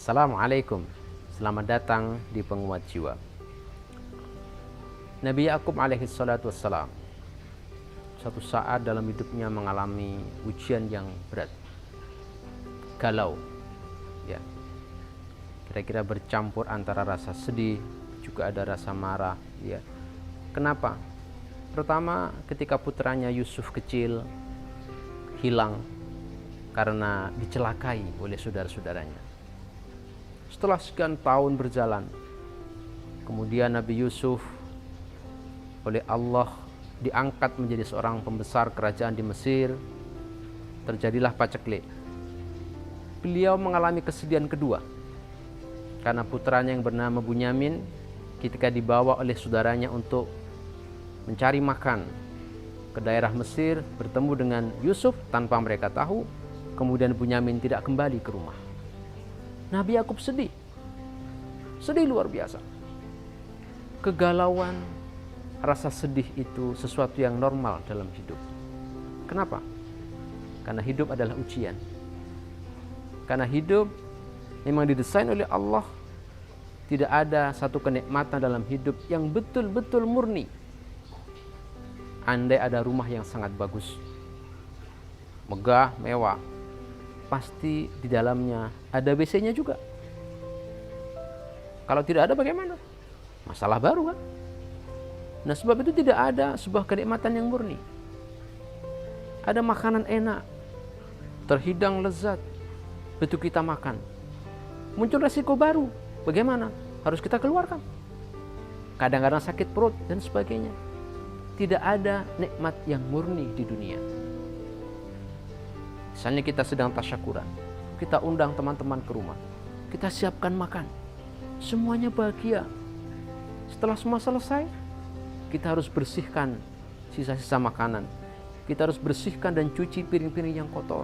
Assalamualaikum, selamat datang di Penguat Jiwa. Nabi Yakub alaihi salatu wassalam suatu saat dalam hidupnya mengalami ujian yang berat, galau, ya, kira-kira bercampur antara rasa sedih juga ada rasa marah, ya. Kenapa? Pertama, ketika putranya Yusuf kecil hilang karena dicelakai oleh saudara-saudaranya. Setelah sekian tahun berjalan, kemudian Nabi Yusuf oleh Allah diangkat menjadi seorang pembesar kerajaan di Mesir. Terjadilah paceklik. Beliau mengalami kesedihan kedua karena putranya yang bernama Bunyamin ketika dibawa oleh saudaranya untuk mencari makan ke daerah Mesir, bertemu dengan Yusuf tanpa mereka tahu, kemudian Bunyamin tidak kembali ke rumah. Nabi Yakub sedih luar biasa. Kegalauan, rasa sedih itu sesuatu yang normal dalam hidup. Kenapa? Karena hidup adalah ujian. Karena hidup memang didesain oleh Allah. Tidak ada satu kenikmatan dalam hidup yang betul-betul murni. Andai ada rumah yang sangat bagus, megah, mewah, pasti di dalamnya ada WC-nya juga. Kalau tidak ada bagaimana? Masalah baru kan? Nah, sebab itu tidak ada sebuah kenikmatan yang murni. Ada makanan enak, terhidang lezat, begitu kita makan, muncul resiko baru. Bagaimana? Harus kita keluarkan. Kadang-kadang sakit perut dan sebagainya. Tidak ada nikmat yang murni di dunia. Misalnya kita sedang tasyakuran, kita undang teman-teman ke rumah, kita siapkan makan, semuanya bahagia. Setelah semua selesai, kita harus bersihkan sisa-sisa makanan. Kita harus bersihkan dan cuci piring-piring yang kotor.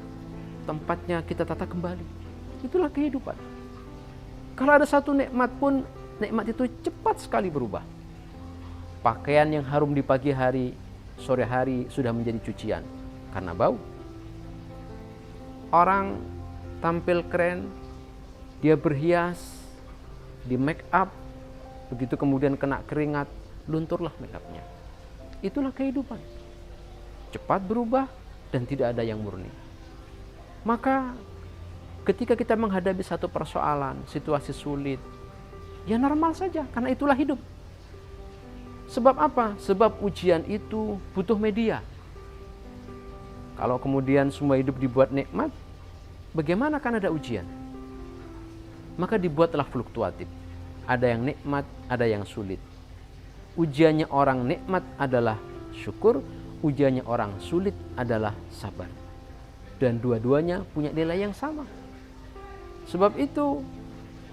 Tempatnya kita tata kembali. Itulah kehidupan. Kalau ada satu nikmat pun, nikmat itu cepat sekali berubah. Pakaian yang harum di pagi hari, sore hari sudah menjadi cucian karena bau. Orang tampil keren, dia berhias, di make up, begitu kemudian kena keringat, lunturlah make upnya. Itulah kehidupan. Cepat berubah dan tidak ada yang murni. Maka ketika kita menghadapi satu persoalan, situasi sulit, ya normal saja karena itulah hidup. Sebab apa? Sebab ujian itu butuh media. Kalau kemudian semua hidup dibuat nikmat, bagaimana kan ada ujian? Maka dibuatlah fluktuatif. Ada yang nikmat, ada yang sulit. Ujiannya orang nikmat adalah syukur, ujiannya orang sulit adalah sabar. Dan dua-duanya punya nilai yang sama. Sebab itu,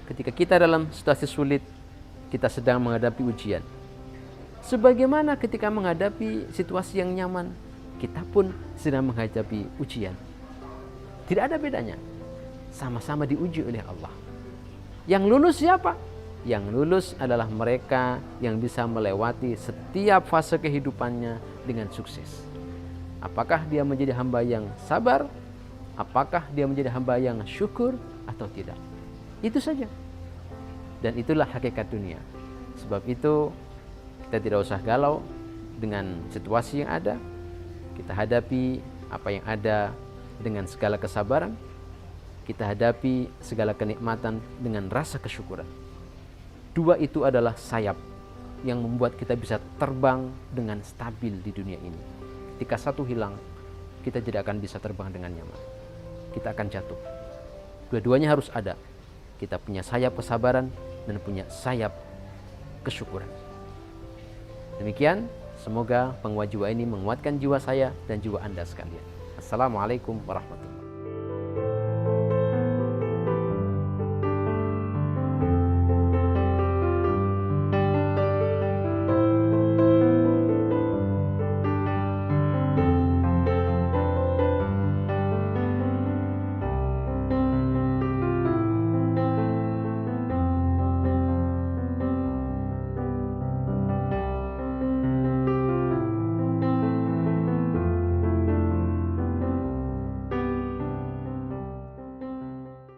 ketika kita dalam situasi sulit, kita sedang menghadapi ujian. Sebagaimana ketika menghadapi situasi yang nyaman, kita pun sedang menghadapi ujian. Tidak ada bedanya. Sama-sama diuji oleh Allah. Yang lulus siapa? Yang lulus adalah mereka yang bisa melewati setiap fase kehidupannya dengan sukses. Apakah dia menjadi hamba yang sabar? Apakah dia menjadi hamba yang syukur atau tidak? Itu saja. Dan itulah hakikat dunia. Sebab itu kita tidak usah galau dengan situasi yang ada. Kita hadapi apa yang ada dengan segala kesabaran. Kita hadapi segala kenikmatan dengan rasa kesyukuran. Dua itu adalah sayap yang membuat kita bisa terbang dengan stabil di dunia ini. Ketika satu hilang, kita tidak akan bisa terbang dengan nyaman. Kita akan jatuh. Dua-duanya harus ada. Kita punya sayap kesabaran dan punya sayap kesyukuran. Demikian, semoga penguat jiwa ini menguatkan jiwa saya dan jiwa Anda sekalian. Assalamualaikum warahmatullahi wabarakatuh.